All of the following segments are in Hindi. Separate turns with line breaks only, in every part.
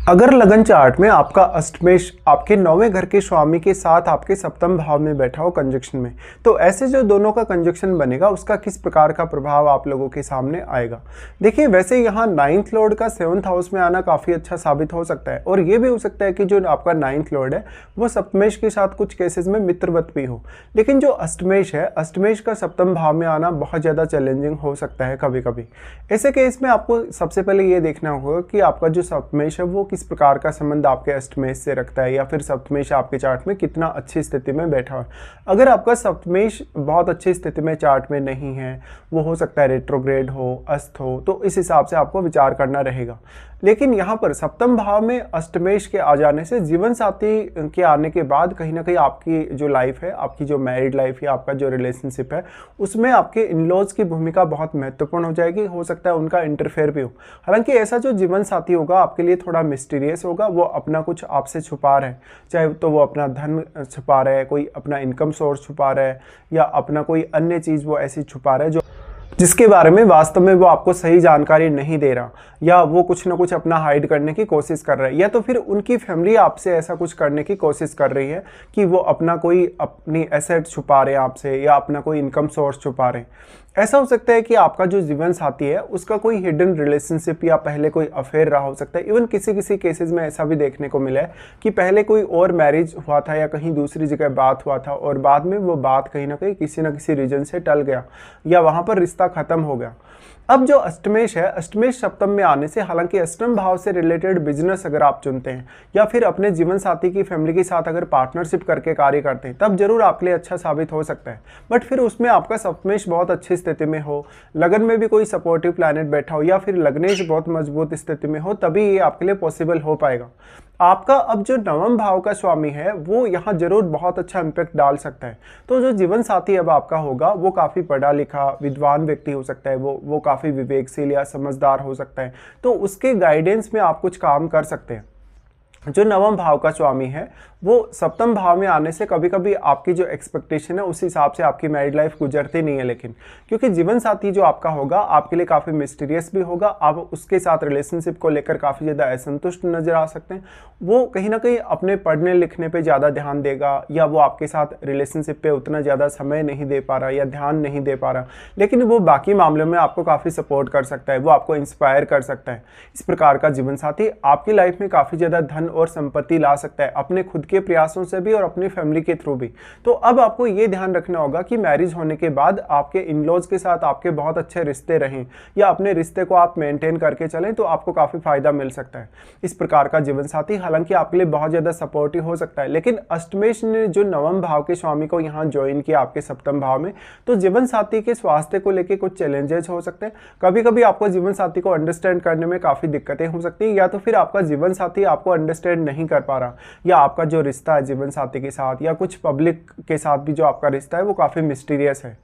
अगर लगन चार्ट में आपका अष्टमेश आपके 9वें घर के स्वामी के साथ आपके सप्तम भाव में बैठा हो कंजक्शन में, तो ऐसे जो दोनों का कंजक्शन बनेगा उसका किस प्रकार का प्रभाव आप लोगों के सामने आएगा। देखिए, वैसे यहाँ 9th लॉर्ड का 7th हाउस में आना काफ़ी अच्छा साबित हो सकता है, और ये भी हो सकता है कि जो आपका 9th लॉर्ड है वो सप्तमेश के साथ कुछ केसेस में मित्रवत भी हो। लेकिन जो अष्टमेश है, अष्टमेश का सप्तम भाव में आना बहुत ज़्यादा चैलेंजिंग हो सकता है कभी कभी। ऐसे केस में आपको सबसे पहले ये देखना होगा कि आपका जो सप्तमेश है वो किस प्रकार का संबंध आपके अष्टमेश से रखता है, या फिर सप्तमेश आपके चार्ट में कितना अच्छी स्थिति में बैठा है। अगर आपका सप्तमेश बहुत अच्छी स्थिति में चार्ट में नहीं है, वो हो सकता है रेट्रोग्रेड हो, अस्त हो, तो इस हिसाब से आपको विचार करना रहेगा। लेकिन यहाँ पर सप्तम भाव में अष्टमेश के आ जाने से जीवन साथी के आने के बाद कहीं ना कहीं आपकी जो लाइफ है, आपकी जो मैरिड लाइफ या आपका जो रिलेशनशिप है, उसमें आपके इन-लॉज की भूमिका बहुत महत्वपूर्ण हो जाएगी। हो सकता है उनका इंटरफेयर भी हो। हालांकि ऐसा जो जीवन साथी होगा आपके लिए थोड़ा मिस्टीरियस होगा, वो अपना कुछ आपसे छुपा रहे हैं, चाहे तो वो अपना धन छुपा रहा है, कोई अपना इनकम सोर्स छुपा रहा है, या अपना कोई अन्य चीज़ वो ऐसी छुपा रहा है जो जिसके बारे में वास्तव में वो आपको सही जानकारी नहीं दे रहा, या वो कुछ ना कुछ अपना हाइड करने की कोशिश कर रहा है, या तो फिर उनकी फैमिली आपसे ऐसा कुछ करने की कोशिश कर रही है कि वो अपना कोई अपनी एसेट छुपा रहे हैं आपसे, या अपना कोई इनकम सोर्स छुपा रहे हैं। ऐसा हो सकता है कि आपका जो जीवन साथी है उसका कोई हिडन रिलेशनशिप या पहले कोई अफेयर रहा हो सकता है। इवन किसी किसी केसेस में ऐसा भी देखने को मिला है कि पहले कोई और मैरिज हुआ था या कहीं दूसरी जगह बात हुआ था, और बाद में वो बात कहीं ना किसी रीजन से टल गया, या वहाँ पर रिश्ता खत्म हो गया। अब जो अष्टमेश है, अष्टमेश सप्तम में आने से, हालांकि अष्टम भाव से रिलेटेड बिजनेस अगर आप चुनते हैं या फिर अपने जीवन साथी की फैमिली के साथ अगर पार्टनरशिप करके कार्य करते हैं, तब जरूर आपके लिए अच्छा साबित हो सकता है। बट फिर उसमें आपका सप्तमेश बहुत अच्छी स्थिति में हो, लगन में भी कोई सपोर्टिव प्लैनेट बैठा हो, या फिर लग्नेश बहुत मजबूत स्थिति में हो, तभी ये आपके लिए पॉसिबल हो पाएगा। आपका अब जो 9वें भाव का स्वामी है वो यहाँ जरूर बहुत अच्छा इम्पैक्ट डाल सकता है। तो जो जीवन साथी अब आपका होगा वो काफ़ी पढ़ा लिखा विद्वान व्यक्ति हो सकता है, वो काफ़ी विवेकशील या समझदार हो सकता है, तो उसके गाइडेंस में आप कुछ काम कर सकते हैं। जो 9वें भाव का स्वामी है वो सप्तम भाव में आने से कभी कभी आपकी जो एक्सपेक्टेशन है उस हिसाब से आपकी मैरिड लाइफ गुजरती नहीं है, लेकिन क्योंकि जीवन साथी जो आपका होगा आपके लिए काफ़ी मिस्टीरियस भी होगा, आप उसके साथ रिलेशनशिप को लेकर काफ़ी ज़्यादा असंतुष्ट नजर आ सकते हैं। वो कहीं ना कहीं अपने पढ़ने लिखने पे ज़्यादा ध्यान देगा, या वो आपके साथ रिलेशनशिप पे उतना ज़्यादा समय नहीं दे पा रहा या ध्यान नहीं दे पा रहा, लेकिन वो बाकी मामलों में आपको काफ़ी सपोर्ट कर सकता है, वो आपको इंस्पायर कर सकता है। इस प्रकार का जीवन साथी आपकी लाइफ में काफ़ी ज़्यादा धन और संपत्ति ला सकता है, अपने खुद के प्रयासों से भी और अपनी फैमिली के थ्रू भी। तो अब आपको ये ध्यान रखना होगा कि मैरिज होने के बाद आपके इन-लॉज के साथ आपके बहुत अच्छे रिश्ते रहें, या अपने रिश्ते को आप मेंटेन करके चलें, तो आपको काफ़ी फायदा मिल सकता है। इस प्रकार का जीवन साथी हालांकि आपके लिए बहुत ज़्यादा सपोर्टिव हो सकता है, लेकिन अष्टमेश ने जो 9वें भाव के स्वामी को यहाँ ज्वाइन किया आपके सप्तम भाव में, तो जीवन साथी के स्वास्थ्य को लेकर कुछ चैलेंजेस हो सकते हैं। कभी कभी आपको जीवन साथी को अंडरस्टैंड करने में काफ़ी दिक्कतें हो सकती हैं, या तो फिर आपका जीवन साथी आपको अंडरस्टैंड नहीं कर पा रहा, या आपका जो रिश्ता है जीवन साथी के साथ या कुछ पब्लिक के साथ भी जो आपका रिश्ता है वो काफ़ी मिस्टीरियस है।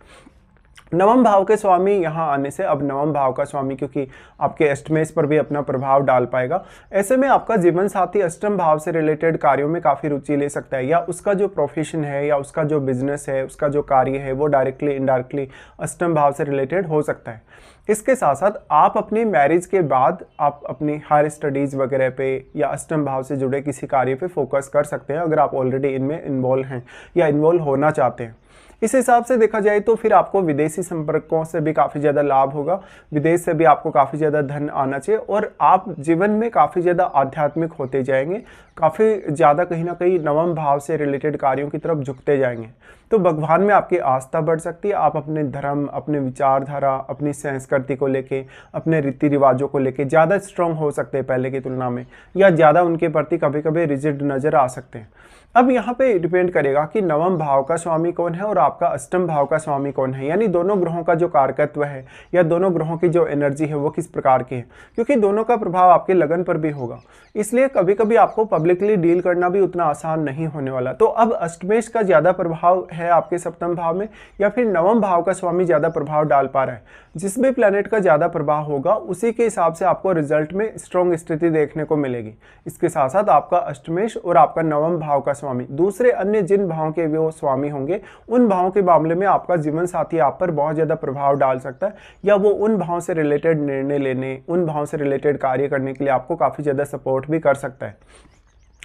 9वें भाव के स्वामी यहाँ आने से, अब 9वें भाव का स्वामी क्योंकि आपके अष्टमेश पर भी अपना प्रभाव डाल पाएगा, ऐसे में आपका जीवन साथी अष्टम भाव से रिलेटेड कार्यों में काफ़ी रुचि ले सकता है, या उसका जो प्रोफेशन है या उसका जो बिजनेस है, उसका जो कार्य है वो डायरेक्टली इनडायरेक्टली अष्टम भाव से रिलेटेड हो सकता है। इसके साथ साथ आप अपनी मैरिज के बाद आप अपनी हायर स्टडीज़ वगैरह पे या अष्टम भाव से जुड़े किसी कार्य पे फोकस कर सकते हैं, अगर आप ऑलरेडी इनमें इन्वॉल्व हैं या इन्वॉल्व होना चाहते हैं। इस हिसाब से देखा जाए तो फिर आपको विदेशी संपर्कों से भी काफ़ी ज़्यादा लाभ होगा, विदेश से भी आपको काफ़ी ज़्यादा धन आना चाहिए, और आप जीवन में काफ़ी ज़्यादा आध्यात्मिक होते जाएंगे, काफ़ी ज़्यादा कहीं ना कहीं 9वें भाव से रिलेटेड कार्यों की तरफ झुकते जाएंगे। तो भगवान में आपकी आस्था बढ़ सकती है, आप अपने धर्म, अपने विचारधारा, अपनी संस्कृति को लेके, अपने रीति रिवाजों को लेके ज़्यादा स्ट्रॉन्ग हो सकते हैं पहले की तुलना में, या ज़्यादा उनके प्रति कभी कभी रिजिड नज़र आ सकते हैं। अब यहाँ पे डिपेंड करेगा कि 9वें भाव का स्वामी कौन है और आपका अष्टम भाव का स्वामी कौन है, यानी दोनों ग्रहों का जो कारकत्व है या दोनों ग्रहों की जो एनर्जी है वो किस प्रकार की है, क्योंकि दोनों का प्रभाव आपके लगन पर भी होगा। इसलिए कभी कभी आपको पब्लिकली डील करना भी उतना आसान नहीं होने वाला। तो अब अष्टमेश का ज़्यादा प्रभाव है है आपके सप्तम भाव में, या फिर नवम भाव का स्वामी ज़्यादा प्रभाव डाल पा रहा है। जिस भी प्लैनेट का ज़्यादा प्रभाव होगा उसी के हिसाब से आपको रिजल्ट में स्ट्रॉन्ग स्थिति देखने को मिलेगी। इसके साथ साथ आपका अष्टमेश और आपका नवम भाव का स्वामी, दूसरे अन्य जिन भावों के वो स्वामी होंगे उन भावों के मामले में आपका जीवन साथी आप पर बहुत ज़्यादा प्रभाव डाल सकता है, या वो उन भावों से रिलेटेड निर्णय लेने, उन भावों से रिलेटेड कार्य करने के लिए आपको काफ़ी ज़्यादा सपोर्ट भी कर सकता है।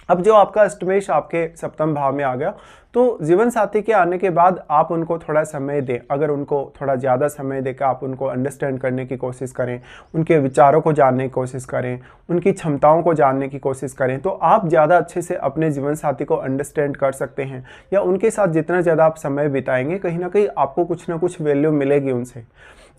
अब जो आपका अष्टमेश आपके सप्तम भाव में आ गया, तो जीवन साथी के आने के बाद आप उनको थोड़ा समय दें। अगर उनको थोड़ा ज़्यादा समय देकर आप उनको अंडरस्टैंड करने की कोशिश करें, उनके विचारों को जानने की कोशिश करें, उनकी क्षमताओं को जानने की कोशिश करें, तो आप ज़्यादा अच्छे से अपने जीवन साथी को अंडरस्टैंड कर सकते हैं, या उनके साथ जितना ज़्यादा आप समय बिताएंगे कहीं ना कहीं आपको कुछ ना कुछ वैल्यू मिलेगी उनसे।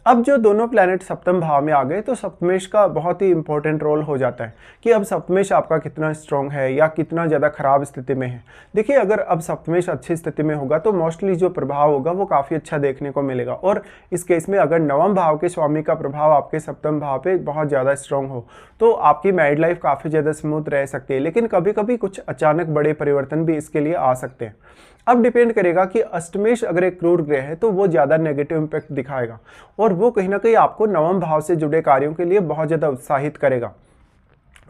अब जो दोनों प्लैनेट सप्तम भाव में आ गए तो सप्तमेश का बहुत ही इंपॉर्टेंट रोल हो जाता है कि अब सप्तमेश आपका कितना स्ट्रॉन्ग है या कितना ज़्यादा खराब स्थिति में है। देखिए, अगर अब सप्तमेश अच्छी स्थिति में होगा तो मोस्टली जो प्रभाव होगा वो काफ़ी अच्छा देखने को मिलेगा। और इस केस में अगर नवम भाव के स्वामी का प्रभाव आपके सप्तम भाव पे बहुत ज़्यादा स्ट्रॉन्ग हो तो आपकी मैरिड लाइफ काफ़ी ज़्यादा स्मूथ रह सकती है, लेकिन कभी कभी कुछ अचानक बड़े परिवर्तन भी इसके लिए आ सकते हैं। अब डिपेंड करेगा कि अष्टमेश अगर एक क्रूर ग्रह है तो वो ज़्यादा नेगेटिव इंपैक्ट दिखाएगा और वो कहीं ना कहीं आपको नवम भाव से जुड़े कार्यों के लिए बहुत ज़्यादा उत्साहित करेगा।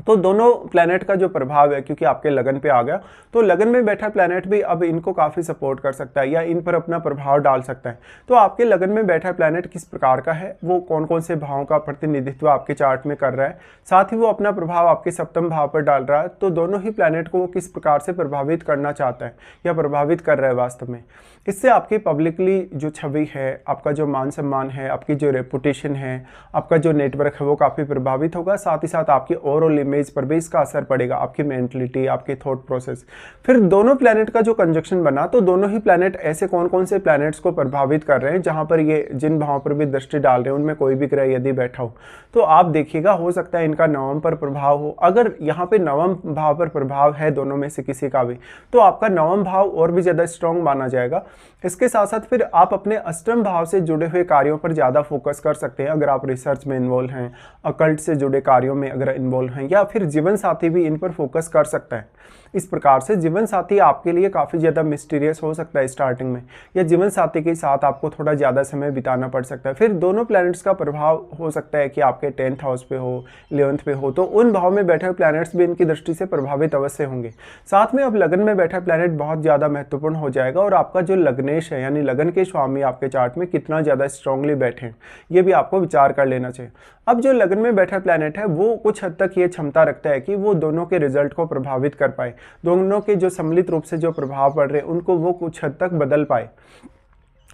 तो दोनों प्लैनेट का जो प्रभाव है, क्योंकि आपके लगन पे आ गया तो लगन में बैठा प्लैनेट भी अब इनको काफ़ी सपोर्ट कर सकता है या इन पर अपना प्रभाव डाल सकता है। तो आपके लगन में बैठा प्लैनेट किस प्रकार का है, वो कौन कौन से भावों का प्रतिनिधित्व आपके चार्ट में कर रहा है, साथ ही वो अपना प्रभाव आपके सप्तम भाव पर डाल रहा है, तो दोनों ही प्लैनेट को वो किस प्रकार से प्रभावित करना चाहता है या प्रभावित कर रहा है वास्तव में। इससे आपकी पब्लिकली जो छवि है, आपका जो मान सम्मान है, आपकी जो रेपुटेशन है, आपका जो नेटवर्क है वो काफ़ी प्रभावित होगा। साथ ही साथ आपकी ओवरऑल इमेज पर भी इसका असर पड़ेगा, आपकी मेंटलिटी, आपकी थॉट प्रोसेस। फिर दोनों प्लैनेट का जो कंजक्शन बना तो दोनों ही प्लैनेट ऐसे कौन कौन से प्लैनेट्स को प्रभावित कर रहे हैं जहां पर ये जिन भावों पर भी दृष्टि डाल रहे हैं उनमें कोई भी ग्रह यदि बैठा हो तो आप देखिएगा हो सकता है इनका नवम पर प्रभाव हो। अगर यहाँ पे नवम भाव पर प्रभाव है दोनों में से किसी का भी तो आपका नवम भाव और भी ज़्यादा स्ट्रॉन्ग माना जाएगा। इसके साथ साथ फिर आप अपने अष्टम भाव से जुड़े हुए कार्यों पर ज़्यादा फोकस कर सकते हैं। अगर आप रिसर्च में इन्वॉल्व हैं, अकल्ट से जुड़े कार्यों में अगर इन्वॉल्व हैं, या फिर जीवन साथी भी इन पर फोकस कर सकता है। इस प्रकार से जीवन साथी आपके लिए काफ़ी ज़्यादा मिस्टीरियस हो सकता है स्टार्टिंग में, या जीवन साथी के साथ आपको थोड़ा ज़्यादा समय बिताना पड़ सकता है। फिर दोनों प्लैनेट्स का प्रभाव हो सकता है कि आपके 10th हाउस पे हो, 11th पे हो, तो उन भाव में बैठे प्लैनेट्स भी इनकी दृष्टि से प्रभावित अवश्य होंगे। साथ में अब लगन में बैठा प्लैनेट बहुत ज़्यादा महत्वपूर्ण हो जाएगा और आपका जो लग्नेश है यानी लगन के स्वामी आपके चार्ट में कितना ज़्यादा स्ट्रांगली बैठे हैं ये भी आपको विचार कर लेना चाहिए। अब जो लगन में बैठा प्लैनेट है वो कुछ हद तक ये क्षमता रखता है कि वो दोनों के रिजल्ट को प्रभावित कर पाए, दोनों के जो सम्मिलित रूप से जो प्रभाव पड़ रहे हैं उनको वो कुछ हद तक बदल पाए।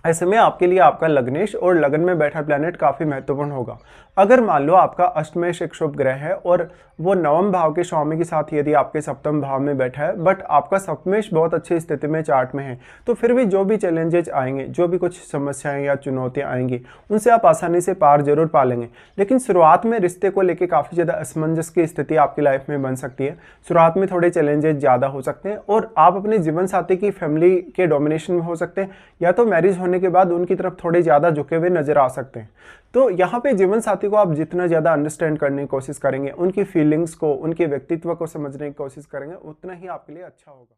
ऐसे में आपके लिए आपका लग्नेश और लगन में बैठा प्लैनेट काफ़ी महत्वपूर्ण होगा। अगर मान लो आपका अष्टमेश एक शुभ ग्रह है और वो नवम भाव के स्वामी के साथ यदि आपके सप्तम भाव में बैठा है, बट आपका सप्तमेश बहुत अच्छी स्थिति में चार्ट में है, तो फिर भी जो भी चैलेंजेस आएंगे, जो भी कुछ समस्याएं या चुनौतियां आएंगी, उनसे आप आसानी से पार जरूर पा लेंगे। लेकिन शुरुआत में रिश्ते को लेकर काफ़ी ज़्यादा असमंजस की स्थिति आपकी लाइफ में बन सकती है। शुरुआत में थोड़े चैलेंजेस ज़्यादा हो सकते हैं और आप अपने जीवन साथी की फैमिली के डोमिनेशन में हो सकते हैं, या तो मैरिज होने के बाद उनकी तरफ थोड़े ज़्यादा झुके हुए नजर आ सकते हैं। तो यहाँ पे जीवन साथी को आप जितना ज़्यादा अंडरस्टैंड करने की कोशिश करेंगे, उनकी फीलिंग्स को, उनके व्यक्तित्व को समझने की कोशिश करेंगे, उतना ही आपके लिए अच्छा होगा।